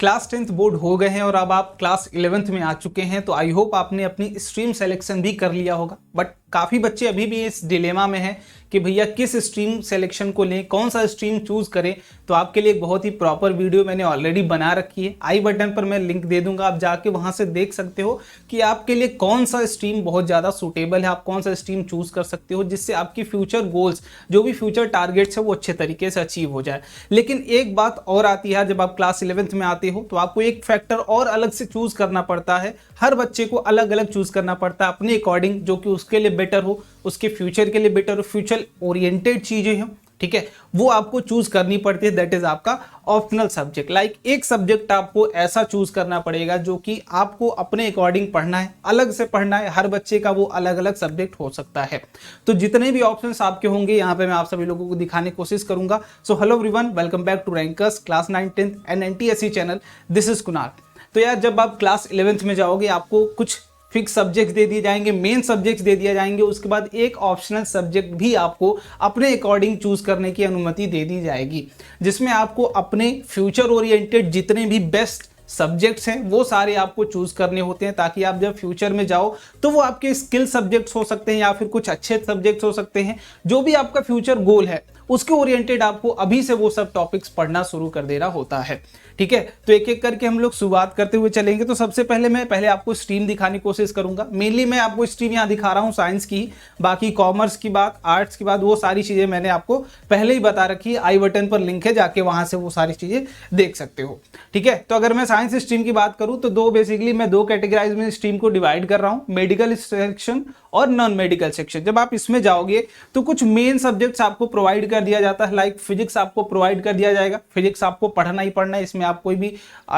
Class 10th board हो गए हैं और अब आप क्लास 11th में आ चुके हैं, तो आई होप आपने अपनी स्ट्रीम सिलेक्शन भी कर लिया होगा। बट काफ़ी बच्चे अभी भी इस डिलेमा में हैं कि भैया किस स्ट्रीम सिलेक्शन को लें, कौन सा स्ट्रीम चूज करें। तो आपके लिए एक बहुत ही प्रॉपर वीडियो मैंने ऑलरेडी बना रखी है, आई बटन पर मैं लिंक दे दूंगा, आप जाके वहां से देख सकते हो कि आपके लिए कौन सा स्ट्रीम बहुत ज़्यादा सूटेबल है, आप कौन सा स्ट्रीम चूज कर सकते हो जिससे आपकी फ्यूचर गोल्स, जो भी फ्यूचर टारगेट्स है वो अच्छे तरीके से अचीव हो जाए। लेकिन एक बात और आती है, जब आप क्लास 11th में आते हो तो आपको एक फैक्टर और अलग से चूज करना पड़ता है। हर बच्चे को अलग अलग चूज करना पड़ता है अपने अकॉर्डिंग, जो कि उसके लिए बेटर हो, उसके फ्यूचर के लिए बेटर हो, फ्यूचर ओरिएंटेड चीजें हो, ठीक है, वो आपको चूज करनी पड़ती है। दैट इज आपका ऑप्शनल सब्जेक्ट। लाइक एक सब्जेक्ट आपको ऐसा चूज करना पड़ेगा जो कि आपको अपने अकॉर्डिंग पढ़ना है, अलग से पढ़ना है। हर बच्चे का वो अलग अलग सब्जेक्ट हो सकता है। तो जितने भी ऑप्शंस आपके होंगे यहाँ पे मैं आप सभी लोगों को दिखाने की कोशिश करूंगा। So hello everyone, welcome back to rankers class 9, 10th and NTSC channel. This is Kunal. तो यार, जब आप क्लास 11th में जाओगे आपको कुछ फिक्स सब्जेक्ट्स दे दिए जाएंगे, मेन सब्जेक्ट्स दे दिए जाएंगे, उसके बाद एक ऑप्शनल सब्जेक्ट भी आपको अपने अकॉर्डिंग चूज करने की अनुमति दे दी जाएगी, जिसमें आपको अपने फ्यूचर ओरिएंटेड जितने भी बेस्ट सब्जेक्ट्स हैं वो सारे आपको चूज करने होते हैं, ताकि आप जब फ्यूचर में जाओ तो वो आपके स्किल सब्जेक्ट्स हो सकते हैं या फिर कुछ अच्छे सब्जेक्ट्स हो सकते हैं। जो भी आपका फ्यूचर गोल है उसके ओरिएंटेड आपको अभी से वो सब टॉपिक्स पढ़ना शुरू कर देना होता है, ठीक है। तो एक एक करके हम लोग शुरुआत करते हुए चलेंगे। तो सबसे पहले मैं आपको स्ट्रीम दिखाने की कोशिश करूंगा। मेनली मैं आपको स्ट्रीम यहाँ दिखा रहा हूँ साइंस की, बाकी कॉमर्स की बात, आर्ट्स की बात, वो सारी चीजें मैंने आपको पहले ही बता रखी है। आई बटन पर लिंक है, जाके वहां से वो सारी चीजें देख सकते हो, ठीक है। तो अगर मैं साइंस स्ट्रीम की बात करूं तो बेसिकली मैं दो कैटेगराइज में स्ट्रीम को डिवाइड कर रहा हूं, मेडिकल सेक्शन और नॉन मेडिकल सेक्शन। जब आप इसमें जाओगे तो कुछ मेन सब्जेक्ट्स आपको प्रोवाइड कर दिया जाता है। लाइक फिजिक्स आपको प्रोवाइड कर दिया जाएगा, फिजिक्स आपको पढ़ना ही पढ़ना है, इसमें आप कोई भी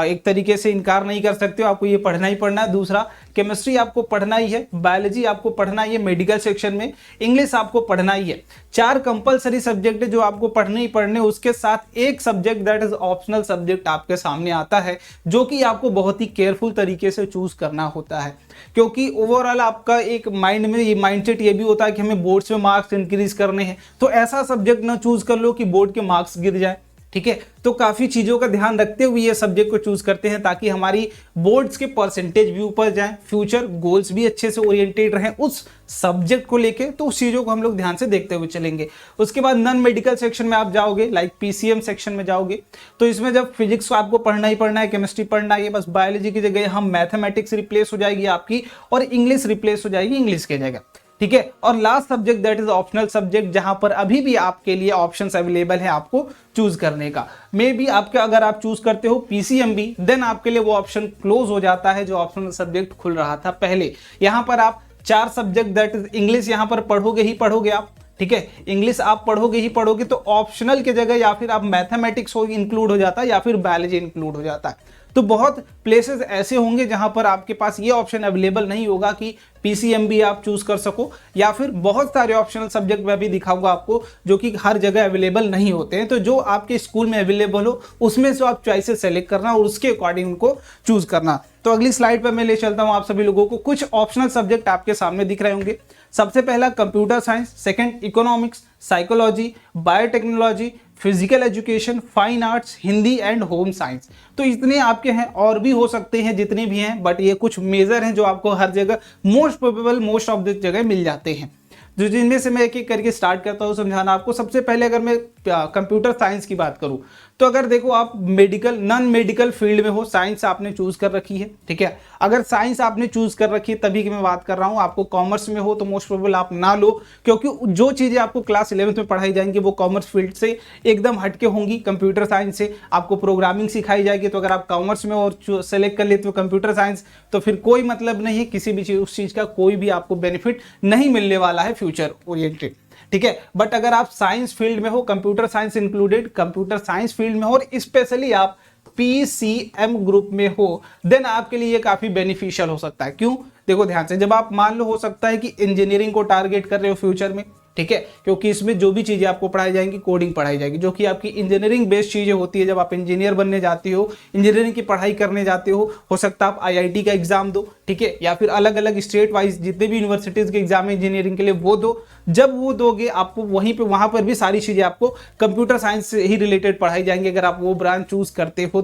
एक तरीके से इनकार नहीं कर सकते हो, आपको ये पढ़ना ही पढ़ना है। दूसरा, केमिस्ट्री आपको पढ़ना ही है, बायोलॉजी आपको पढ़ना ही है मेडिकल सेक्शन में, इंग्लिश आपको पढ़ना ही है। 4 कंपलसरी सब्जेक्ट है जो आपको पढ़ने ही पढ़ने, उसके साथ एक subject that is optional subject आपके सामने आता है, जो कि आपको बहुत ही केयरफुल तरीके से चूज करना होता है। क्योंकि ओवरऑल आपका एक माइंड में ये माइंडसेट ये भी होता है कि हमें बोर्ड्स में मार्क्स इंक्रीज करने हैं, तो ऐसा सब्जेक्ट ना चूज कर लो कि बोर्ड के मार्क्स गिर जाए, ठीक है। तो काफी चीजों का ध्यान रखते हुए ये सब्जेक्ट को चूज करते हैं, ताकि हमारी बोर्ड्स के परसेंटेज भी ऊपर जाएं, फ्यूचर गोल्स भी अच्छे से ओरिएंटेड रहें उस सब्जेक्ट को लेके। तो उस चीजों को हम लोग ध्यान से देखते हुए चलेंगे। उसके बाद नॉन मेडिकल सेक्शन में आप जाओगे, लाइक PCM सेक्शन में जाओगे, तो इसमें जब फिजिक्स को आपको पढ़ना ही पढ़ना है, केमिस्ट्री पढ़ना है, बस बायोलॉजी की जगह हम मैथमेटिक्स रिप्लेस हो जाएगी आपकी और इंग्लिश रिप्लेस हो जाएगी इंग्लिश की जगह, ठीक है। और last subject that is optional subject, जहां पर अभी भी आपके लिए ऑप्शंस अवेलेबल है आपको चूज करने का। मे बी आपके अगर आप चूज करते हो PCM भी, देन आपके लिए वो ऑप्शन क्लोज हो जाता है जो ऑप्शनल सब्जेक्ट खुल रहा था पहले। यहां पर आप 4 सब्जेक्ट दैट इज इंग्लिश यहां पर पढ़ोगे ही पढ़ोगे आप, ठीक है, इंग्लिश आप पढ़ोगे ही पढ़ोगे। तो ऑप्शनल की जगह या फिर आप मैथमेटिक्स इंक्लूड हो जाता है या फिर बायोलॉजी इंक्लूड हो जाता है। तो बहुत प्लेसेस ऐसे होंगे जहां पर आपके पास ये ऑप्शन अवेलेबल नहीं होगा कि PCM भी आप चूज कर सको, या फिर बहुत सारे ऑप्शनल सब्जेक्ट मैं भी दिखाऊंगा आपको जो कि हर जगह अवेलेबल नहीं होते हैं। तो जो आपके स्कूल में अवेलेबल हो उसमें से आप चॉइसेस सेलेक्ट करना और उसके अकॉर्डिंग उनको चूज करना। तो अगली स्लाइड पर मैं ले चलता हूं आप सभी लोगों को। कुछ ऑप्शनल सब्जेक्ट आपके सामने दिख रहे होंगे। सबसे पहला computer science, second economics, psychology, biotechnology, physical education, fine arts, Hindi and home science. तो इतने आपके हैं, और भी हो सकते हैं जितने भी हैं, बट ये कुछ मेजर हैं जो आपको हर जगह most probable most of the जगह मिल जाते हैं, जो जिनमें से मैं एक एक करके स्टार्ट करता हूँ समझाना आपको। सबसे पहले अगर मैं कंप्यूटर साइंस की बात करूँ तो अगर देखो आप मेडिकल नॉन मेडिकल फील्ड में हो, साइंस आपने चूज कर रखी है, ठीक है। अगर साइंस आपने चूज कर रखी है तभी की मैं बात कर रहा हूँ। आपको कॉमर्स में हो तो मोस्ट प्रोबेबल आप ना लो, क्योंकि जो चीजें आपको क्लास 11th में पढ़ाई जाएंगी वो कॉमर्स फील्ड से एकदम हटके होंगी। कंप्यूटर साइंस से आपको प्रोग्रामिंग सिखाई जाएगी, तो अगर आप कॉमर्स में और सेलेक्ट कर लेते हो कंप्यूटर साइंस तो फिर कोई मतलब नहीं है, किसी भी चीज उस चीज का कोई भी आपको बेनिफिट नहीं मिलने वाला है फ्यूचर ओरिएंटेड, ठीक है। बट अगर आप साइंस फील्ड में हो, computer science included, computer science field में हो और स्पेशली आप PCM ग्रुप में हो, देन आपके लिए ये काफी बेनिफिशियल हो सकता है। क्यों? देखो ध्यान से, जब आप मान लो हो सकता है कि इंजीनियरिंग को टारगेट कर रहे हो फ्यूचर में, ठीक है, क्योंकि इसमें जो भी चीजें आपको पढ़ाई जाएंगी कोडिंग पढ़ाई जाएगी, जो कि आपकी इंजीनियरिंग बेस्ड चीजें होती है। जब आप इंजीनियर बनने जाते हो, इंजीनियरिंग की पढ़ाई करने जाते हो सकता है आप IIT का एग्जाम दो, ठीक है, या फिर अलग अलग स्टेट वाइज जितने भी यूनिवर्सिटीज के एग्जाम है इंजीनियरिंग के लिए वो दो। जब वो दोगे आपको वहीं पे वहां पर भी सारी चीजें आपको कंप्यूटर साइंस से ही रिलेटेड पढ़ाई जाएंगी अगर आप वो ब्रांच चूज करते हो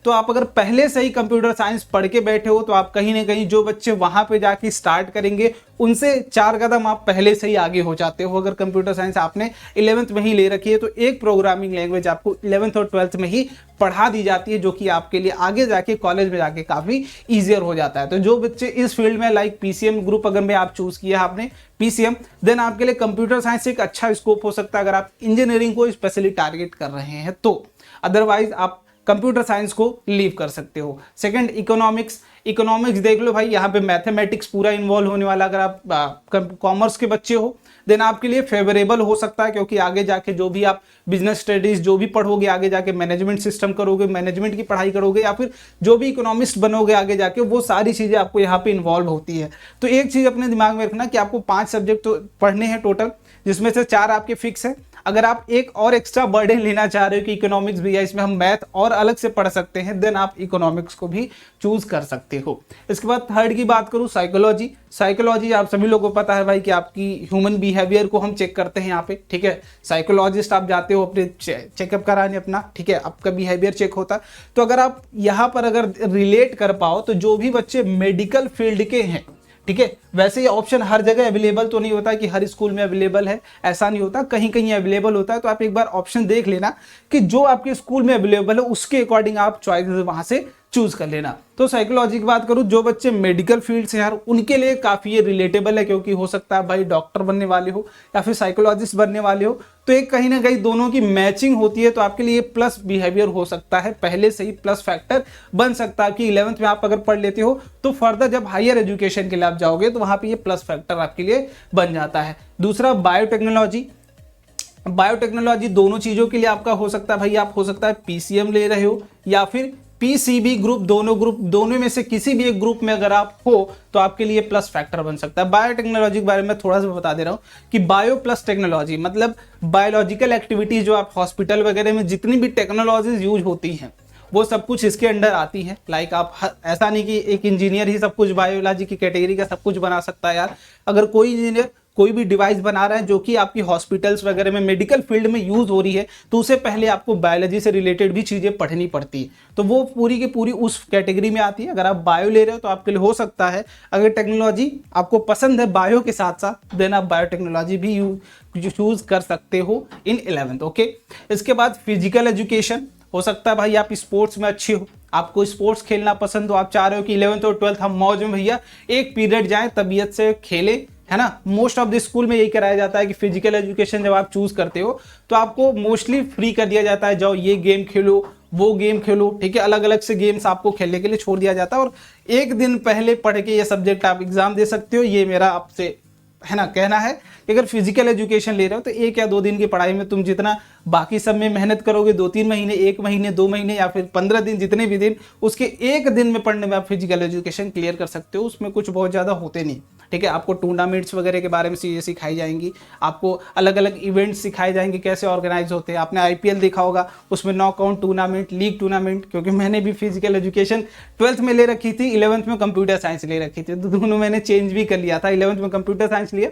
तो आप अगर पहले से ही कंप्यूटर साइंस पढ़ के बैठे हो तो आप कहीं ना कहीं जो बच्चे वहां पे जाके स्टार्ट करेंगे उनसे 4 कदम आप पहले से ही आगे हो जाते हो। अगर कंप्यूटर साइंस आपने 11th में ही ले रखी है तो एक प्रोग्रामिंग लैंग्वेज आपको 11th और 12th में ही पढ़ा दी जाती है, जो कि आपके लिए आगे जाके कॉलेज में जाके काफी ईजियर हो जाता है। तो जो बच्चे इस फील्ड में लाइक पीसीएम ग्रुप अगर में आप चूज किया आपने पीसीएम, देन आपके लिए कंप्यूटर साइंस एक अच्छा स्कोप हो सकता है अगर आप इंजीनियरिंग को स्पेशली टारगेट कर रहे हैं तो। अदरवाइज आप कंप्यूटर साइंस को लीव कर सकते हो। सेकंड, इकोनॉमिक्स देख लो भाई, यहाँ पे मैथमेटिक्स पूरा इन्वॉल्व होने वाला। अगर आप कॉमर्स के बच्चे हो देन आपके लिए फेवरेबल हो सकता है, क्योंकि आगे जाके जो भी आप बिजनेस स्टडीज जो भी पढ़ोगे, आगे जाके मैनेजमेंट सिस्टम करोगे, मैनेजमेंट की पढ़ाई करोगे, या फिर जो भी इकोनॉमिस्ट बनोगे आगे जाके, वो सारी चीजें आपको यहाँ पे इन्वॉल्व होती है। तो एक चीज अपने दिमाग में रखना कि आपको 5 सब्जेक्ट तो पढ़ने हैं टोटल, जिसमें से 4 आपके फिक्स है। अगर आप एक और एक्स्ट्रा बर्डन लेना चाह रहे हो कि इकोनॉमिक्स भी है, इसमें हम मैथ और अलग से पढ़ सकते हैं, देन आप इकोनॉमिक्स को भी चूज कर सकते हो। इसके बाद थर्ड की बात करूं, साइकोलॉजी आप सभी लोगों को पता है भाई कि आपकी ह्यूमन बिहेवियर को हम चेक करते हैं यहाँ पे, ठीक है। साइकोलॉजिस्ट आप जाते हो अपने चेकअप कराने अपना, ठीक है, आपका बिहेवियर चेक होता है। तो अगर आप यहाँ पर अगर रिलेट कर पाओ तो जो भी बच्चे मेडिकल फील्ड के हैं, ठीक है, वैसे ये ऑप्शन हर जगह अवेलेबल तो नहीं होता कि हर स्कूल में अवेलेबल है, ऐसा नहीं होता, कहीं कहीं अवेलेबल होता है। तो आप एक बार ऑप्शन देख लेना कि जो आपके स्कूल में अवेलेबल है उसके अकॉर्डिंग आप चॉइसेस वहां से चूज कर लेना। तो साइकोलॉजी की बात करूं, जो बच्चे मेडिकल फील्ड से यार उनके लिए काफी ये रिलेटेबल है, क्योंकि हो सकता है भाई डॉक्टर बनने वाले हो या फिर साइकोलॉजिस्ट बनने वाले हो, तो एक कहीं ना कहीं दोनों की मैचिंग होती है। तो आपके लिए प्लस बिहेवियर हो सकता है, पहले से ही प्लस फैक्टर बन सकता है कि 11th में आप अगर पढ़ लेते हो तो फर्दर जब हायर एजुकेशन के लिए आप जाओगे तो वहां पे ये प्लस फैक्टर आपके लिए बन जाता है। दूसरा, बायोटेक्नोलॉजी दोनों चीजों के लिए आपका हो सकता है भाई, आप हो सकता है पीसीएम ले रहे हो या फिर पीसीबी ग्रुप, दोनों में से किसी भी एक ग्रुप में अगर आप हो तो आपके लिए प्लस फैक्टर बन सकता है। बायोटेक्नोलॉजी के बारे में थोड़ा सा बता दे रहा हूं कि बायो प्लस टेक्नोलॉजी मतलब बायोलॉजिकल एक्टिविटीज, जो आप हॉस्पिटल वगैरह में जितनी भी टेक्नोलॉजीज यूज होती हैं वो सब कुछ इसके अंडर आती हैं। लाइक आप ऐसा नहीं कि एक इंजीनियर ही सब कुछ बायोलॉजी की कैटेगरी का सब कुछ बना सकता है यार। अगर कोई इंजीनियर कोई भी डिवाइस बना रहा है जो कि आपकी हॉस्पिटल्स वगैरह में मेडिकल फील्ड में यूज हो रही है, तो उससे पहले आपको बायोलॉजी से रिलेटेड भी चीजें पढ़नी पड़ती है, तो वो पूरी की पूरी उस कैटेगरी में आती है। अगर आप बायो ले रहे हो तो आपके लिए हो सकता है, अगर टेक्नोलॉजी आपको पसंद है बायो के साथ साथ, देन आप बायोटेक्नोलॉजी भी चूज कर सकते हो इन 11th। ओके, इसके बाद फिजिकल एजुकेशन, हो सकता है भाई आप स्पोर्ट्स में अच्छे हो, आपको स्पोर्ट्स खेलना पसंद हो, आप चाह रहे हो कि 11th और 12th हम मौज में भैया एक पीरियड जाएं, तबीयत से खेलें, है ना। मोस्ट ऑफ द स्कूल में यही कराया जाता है कि फिजिकल एजुकेशन जब आप चूज करते हो तो आपको मोस्टली फ्री कर दिया जाता है, जाओ ये गेम खेलो वो गेम खेलो, ठीक है, अलग अलग से गेम्स आपको खेलने के लिए छोड़ दिया जाता है, और एक दिन पहले पढ़ के ये सब्जेक्ट आप एग्जाम दे सकते हो। ये मेरा आपसे है ना कहना है कि अगर फिजिकल एजुकेशन ले रहे हो तो 1 या 2 दिन की पढ़ाई में तुम जितना बाकी सब में मेहनत करोगे, 2-3 महीने, 1 महीने, 2 महीने या फिर 15 दिन, जितने भी दिन, उसके 1 दिन में पढ़ने में आप फिजिकल एजुकेशन क्लियर कर सकते हो। उसमें कुछ बहुत ज़्यादा होते नहीं, ठीक है। आपको टूर्नामेंट्स वगैरह के बारे में चीज़ें सिखाई जाएंगी, आपको अलग अलग इवेंट्स सिखाए जाएंगे कैसे ऑर्गेनाइज होते हैं। आपने आईपीएल देखा होगा, उसमें नॉकआउट टूर्नामेंट, लीग टूर्नामेंट, क्योंकि मैंने भी फिजिकल एजुकेशन 12th में ले रखी थी, 11th में कंप्यूटर साइंस ले रखी थी, तो दोनों मैंने चेंज भी कर लिया था। 11th में कंप्यूटर साइंस लिया,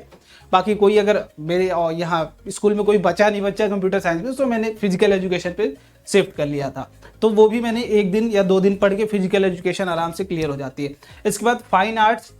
बाकी कोई अगर मेरे यहाँ स्कूल में कोई बच्चा कंप्यूटर साइंस में, तो मैंने फिजिकल एजुकेशन पे शिफ्ट कर लिया था, तो वो भी मैंने 1 दिन या 2 दिन पढ़ के फिजिकल एजुकेशन आराम से क्लियर हो जाती है। इसके बाद फाइन आर्ट्स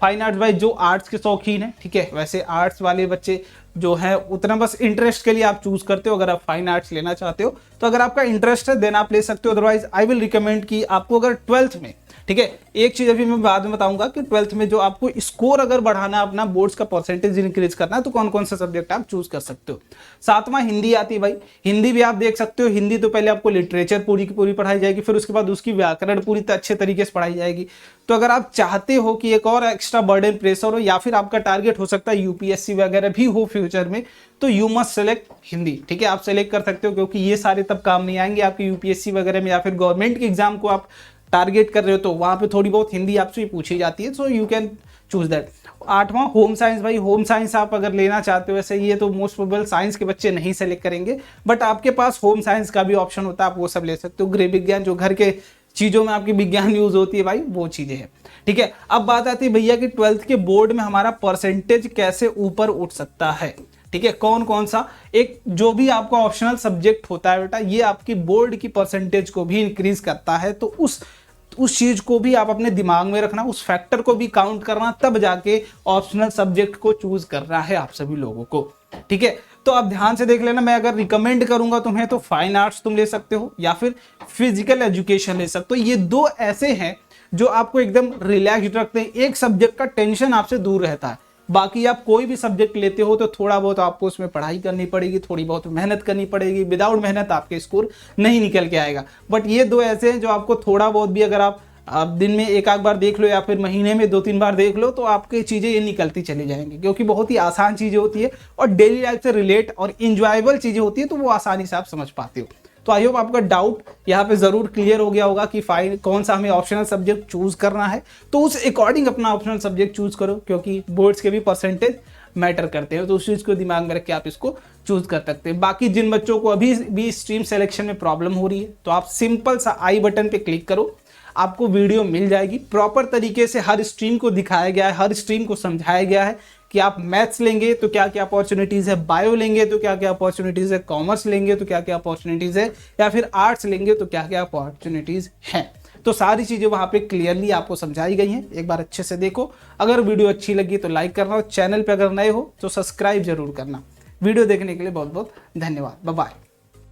भाई जो आर्ट्स के शौकीन है, ठीक है, वैसे आर्ट्स वाले बच्चे जो है उतना बस इंटरेस्ट के लिए आप चूज करते हो। अगर आप फाइन आर्ट्स लेना चाहते हो तो अगर आपका इंटरेस्ट है देन आप ले सकते हो, अदरवाइज आई विल रिकमेंड कि आपको अगर 12th में, ठीक है, एक चीज अभी मैं बाद में बताऊंगा कि 12th में जो आपको स्कोर अगर बढ़ाना, अपना बोर्ड्स का परसेंटेज इंक्रीज करना है, तो कौन कौन सा सब्जेक्ट आप चूज कर सकते हो। 7वां हिंदी आती है भाई, हिंदी भी आप देख सकते हो। हिंदी तो पहले आपको लिटरेचर पूरी की पूरी पढ़ाई जाएगी, फिर उसके बाद उसकी व्याकरण पूरी अच्छे तरीके से पढ़ाई जाएगी। तो अगर आप चाहते हो कि एक और एक्स्ट्रा बर्डन प्रेशर हो, या फिर आपका टारगेट हो सकता है यूपीएससी वगैरह भी हो फ्यूचर में, तो यू मस्ट सेलेक्ट हिंदी, ठीक है, आप सेलेक्ट कर सकते हो, क्योंकि ये सारे तब काम नहीं आएंगे आपके यूपीएससी वगैरह में, या फिर गवर्नमेंट के एग्जाम को आप टारगेट कर रहे हो तो वहां पे थोड़ी बहुत हिंदी आपसे पूछी जाती है, so you can choose that. 8वां होम साइंस भाई, होम साइंस आप अगर लेना चाहते हो, वैसे ये तो मोस्ट प्रोबेबल साइंस के बच्चे नहीं सेलेक्ट करेंगे, बट आपके पास होम साइंस का भी ऑप्शन होता है, आप वो सब ले सकते हो। गृह विज्ञान जो घर के चीज़ों में आपकी विज्ञान यूज होती है भाई, वो चीज़ें हैं। ठीक है, अब बात आती है भैया कि 12th के बोर्ड में हमारा परसेंटेज कैसे ऊपर उठ सकता है। ठीक है, कौन कौन सा, एक जो भी आपका ऑप्शनल सब्जेक्ट होता है बेटा, ये आपकी बोर्ड की परसेंटेज को भी इंक्रीज करता है। तो उस चीज को भी आप अपने दिमाग में रखना, उस फैक्टर को भी काउंट करना, तब जाके ऑप्शनल सब्जेक्ट को चूज करना है आप सभी लोगों को। ठीक है, तो आप ध्यान से देख लेना, मैं अगर रिकमेंड करूंगा तुम्हें तो फाइन आर्ट्स तुम ले सकते हो या फिर फिजिकल एजुकेशन ले सकते हो। ये दो ऐसे हैं जो आपको एकदम रिलैक्स्ड रखते हैं, एक सब्जेक्ट का टेंशन आपसे दूर रहता है। बाकी आप कोई भी सब्जेक्ट लेते हो तो थोड़ा बहुत आपको उसमें पढ़ाई करनी पड़ेगी, थोड़ी बहुत मेहनत करनी पड़ेगी, विदाउट मेहनत आपके स्कोर नहीं निकल के आएगा। बट ये दो ऐसे हैं जो आपको थोड़ा बहुत भी अगर आप दिन में एक आध बार देख लो या फिर महीने में 2-3 बार देख लो तो आपकी चीज़ें ये निकलती चली जाएंगी, क्योंकि बहुत ही आसान चीज़ें होती है और डेली लाइफ से रिलेट और इंजॉयबल चीज़ें होती है, तो वो आसानी से आप समझ पाते हो। तो आई होप आपका डाउट यहाँ पे जरूर क्लियर हो गया होगा कि फाइन कौन सा हमें ऑप्शनल सब्जेक्ट चूज करना है, तो उस अकॉर्डिंग अपना ऑप्शनल सब्जेक्ट चूज करो, क्योंकि बोर्ड्स के भी परसेंटेज मैटर करते हैं, तो उस चीज़ को दिमाग में रख के आप इसको चूज कर सकते हैं। बाकी जिन बच्चों को अभी भी स्ट्रीम सिलेक्शन में प्रॉब्लम हो रही है तो आप सिंपल सा आई बटन पे क्लिक करो, आपको वीडियो मिल जाएगी। प्रॉपर तरीके से हर स्ट्रीम को दिखाया गया है, हर स्ट्रीम को समझाया गया है कि आप मैथ्स लेंगे तो क्या क्या अपॉर्चुनिटीज़ है, बायो लेंगे तो क्या क्या अपॉर्चुनिटीज़ है, कॉमर्स लेंगे तो क्या क्या अपॉर्चुनिटीज़ है, या फिर आर्ट्स लेंगे तो क्या क्या अपॉर्चुनिटीज़ हैं। तो सारी चीज़ें वहाँ पे क्लियरली आपको समझाई गई हैं। एक बार अच्छे से देखो। अगर वीडियो अच्छी लगी तो लाइक करना और चैनल पर अगर नए हो तो सब्सक्राइब जरूर करना। वीडियो देखने के लिए बहुत बहुत धन्यवाद। Bye bye.